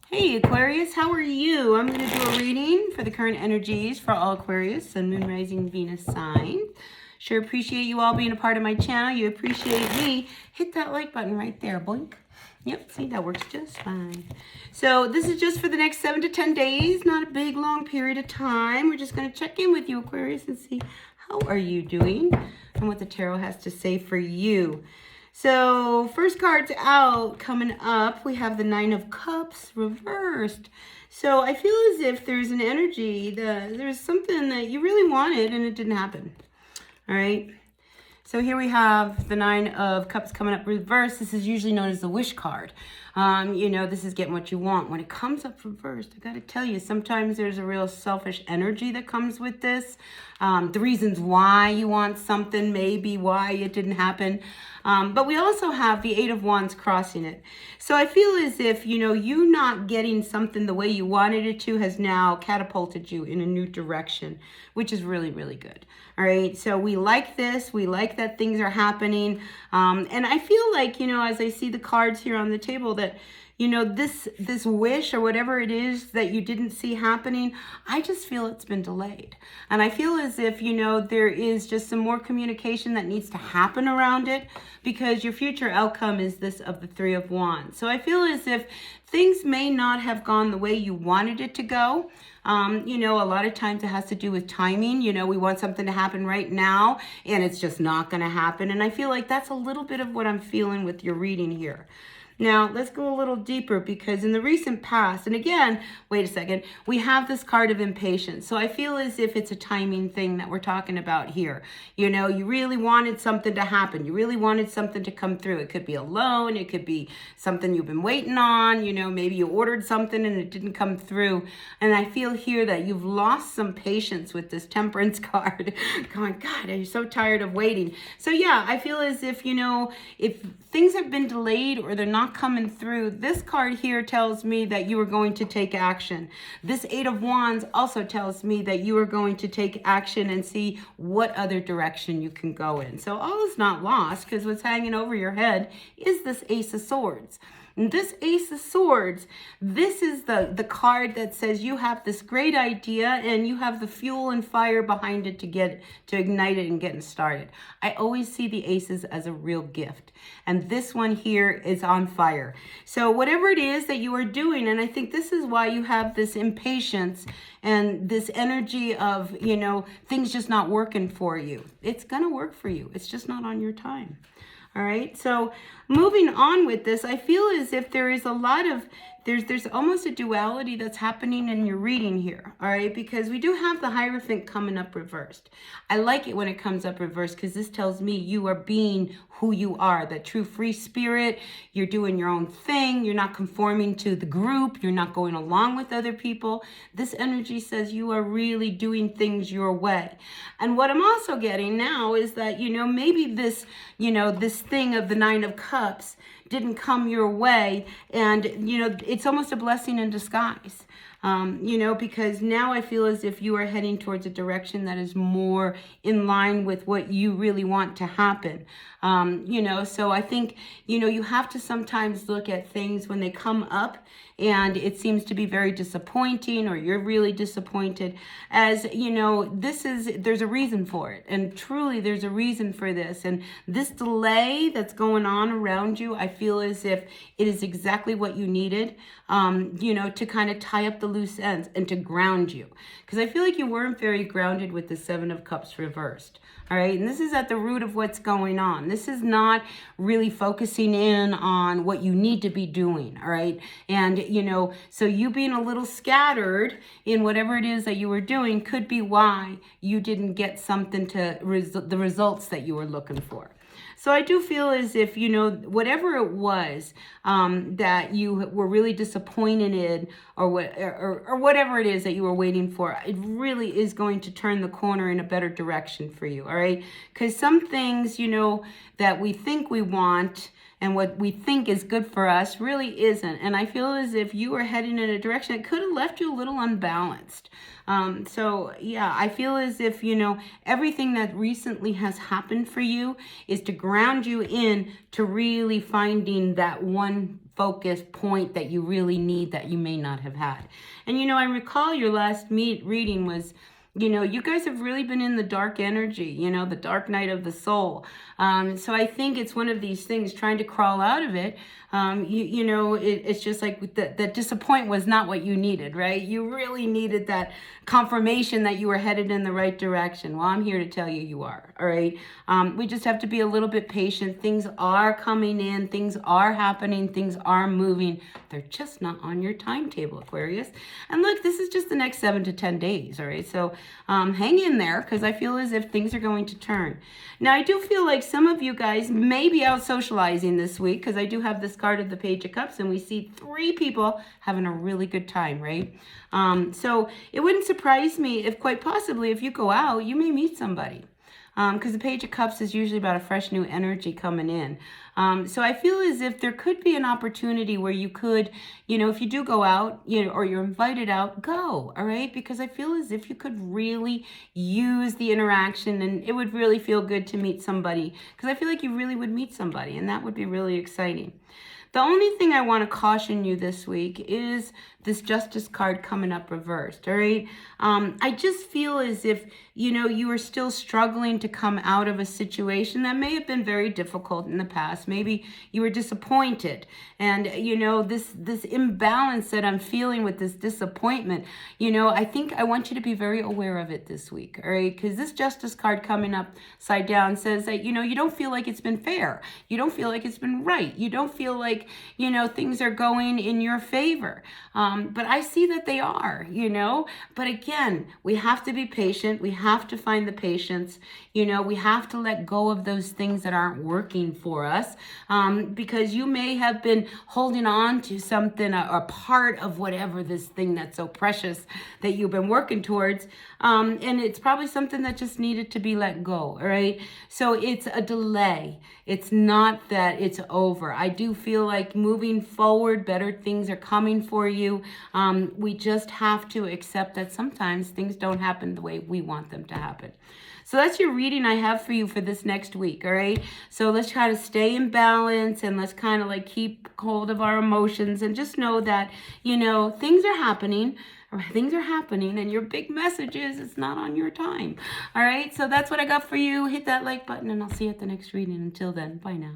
Hey Aquarius, how are you? I'm going to do a reading for the current energies for all Aquarius, Sun, Moon, Rising, Venus signs. Sure appreciate you all being a part of my channel. You appreciate me. Hit that like button right there, boink. Yep, see, that works just fine. So this is just for the next 7 to 10 days, not a big, long period of time. We're just going to check in with you, Aquarius, and see how are you doing and what the tarot has to say for you. So first card's out, coming up, we have the Nine of Cups reversed. So I feel as if there's an energy, there's something that you really wanted and it didn't happen. All right. So here we have the Nine of Cups coming up reversed. This is usually known as the wish card. This is getting what you want. When it comes up reversed, I got to tell you, sometimes there's a real selfish energy that comes with this. The reasons why you want something, maybe why it didn't happen. But we also have the Eight of Wands crossing it. So I feel as if, you not getting something the way you wanted it to has now catapulted you in a new direction, which is really, really good. All right. So we like this. We like that things are happening. And I feel like, as I see the cards here on the table that, this wish or whatever it is that you didn't see happening, I just feel it's been delayed. And I feel as if, there is just some more communication that needs to happen around it, because your future outcome is this of the Three of Wands. So I feel as if things may not have gone the way you wanted it to go. A lot of times it has to do with timing. We want something to happen right now and it's just not going to happen. And I feel like that's a little bit of what I'm feeling with your reading here. Now, let's go a little deeper, because in the recent past, and again, wait a second, we have this card of impatience. So I feel as if it's a timing thing that we're talking about here. You really wanted something to happen. You really wanted something to come through. It could be a loan. It could be something you've been waiting on. Maybe you ordered something and it didn't come through. And I feel here that you've lost some patience with this Temperance card. Going, God, I'm so tired of waiting. So yeah, I feel as if, if things have been delayed or they're not coming through, this card here tells me that you are going to take action. This Eight of Wands also tells me that you are going to take action and see what other direction you can go in. So all is not lost, because what's hanging over your head is this Ace of Swords. And this Ace of Swords, this is the card that says you have this great idea and you have the fuel and fire behind it to ignite it and getting started. I always see the aces as a real gift. And this one here is on fire. So whatever it is that you are doing, and I think this is why you have this impatience and this energy of, things just not working for you. It's going to work for you. It's just not on your time. All right, so moving on with this, I feel as if there is a lot of, there's almost a duality that's happening in your reading here, all right, because we do have the Hierophant coming up reversed. I like it when it comes up reversed, because this tells me you are being who you are, that true free spirit. You're doing your own thing. You're not conforming to the group. You're not going along with other people. This energy says you are really doing things your way. And what I'm also getting now is that, maybe this, this thing of the Nine of Cups didn't come your way, and it's almost a blessing in disguise. Because now I feel as if you are heading towards a direction that is more in line with what you really want to happen. So I think, you have to sometimes look at things when they come up and it seems to be very disappointing, or you're really disappointed, as, there's a reason for it. And truly there's a reason for this. And this delay that's going on around you, I feel as if it is exactly what you needed, to kind of tie up the loose ends and to ground you. Because I feel like you weren't very grounded with the Seven of Cups reversed. All right. And this is at the root of what's going on. This is not really focusing in on what you need to be doing. All right. And, so you being a little scattered in whatever it is that you were doing could be why you didn't get something to the results that you were looking for. So I do feel as if, whatever it was that you were really disappointed in, or whatever it is that you were waiting for, it really is going to turn the corner in a better direction for you, all right? Because some things, that we think we want and what we think is good for us really isn't. And I feel as if you are heading in a direction that could have left you a little unbalanced. So yeah, I feel as if, everything that recently has happened for you is to ground you in to really finding that one focus point that you really need that you may not have had. And, I recall your last reading was, you guys have really been in the dark energy, the dark night of the soul. So I think it's one of these things, trying to crawl out of it. It's just like that disappointment was not what you needed, right? You really needed that confirmation that you were headed in the right direction. Well, I'm here to tell you, you are, all right? We just have to be a little bit patient. Things are coming in, things are happening, things are moving. They're just not on your timetable, Aquarius. And look, this is just the next 7 to 10 days, all right? So hang in there, because I feel as if things are going to turn. Now, I do feel like some of you guys may be out socializing this week, because I do have this card of the Page of Cups, and we see 3 people having a really good time, right? So it wouldn't surprise me if, quite possibly, if you go out, you may meet somebody. Because the Page of Cups is usually about a fresh new energy coming in. So I feel as if there could be an opportunity where you could, if you do go out, or you're invited out, go, all right? Because I feel as if you could really use the interaction, and it would really feel good to meet somebody, because I feel like you really would meet somebody, and that would be really exciting. The only thing I want to caution you this week is this Justice card coming up reversed, all right? I just feel as if, you are still struggling to come out of a situation that may have been very difficult in the past. Maybe you were disappointed, and, this imbalance that I'm feeling with this disappointment, I think I want you to be very aware of it this week, all right? Because this Justice card coming upside down says that, you don't feel like it's been fair. You don't feel like it's been right. You don't feel like, things are going in your favor. But I see that they are, But again, we have to be patient. We have to find the patience. We have to let go of those things that aren't working for us, because you may have been holding on to something, a part of whatever this thing that's so precious that you've been working towards, and it's probably something that just needed to be let go, all right? So it's a delay. It's not that it's over. I do feel like moving forward, better things are coming for you. We just have to accept that sometimes things don't happen the way we want them to happen. So that's your reading I have for you for this next week, all right? So let's try to stay in balance, and let's kind of like keep hold of our emotions, and just know that, things are happening. Things are happening, and your big message is it's not on your time. All right, so that's what I got for you. Hit that like button, and I'll see you at the next reading. Until then, bye now.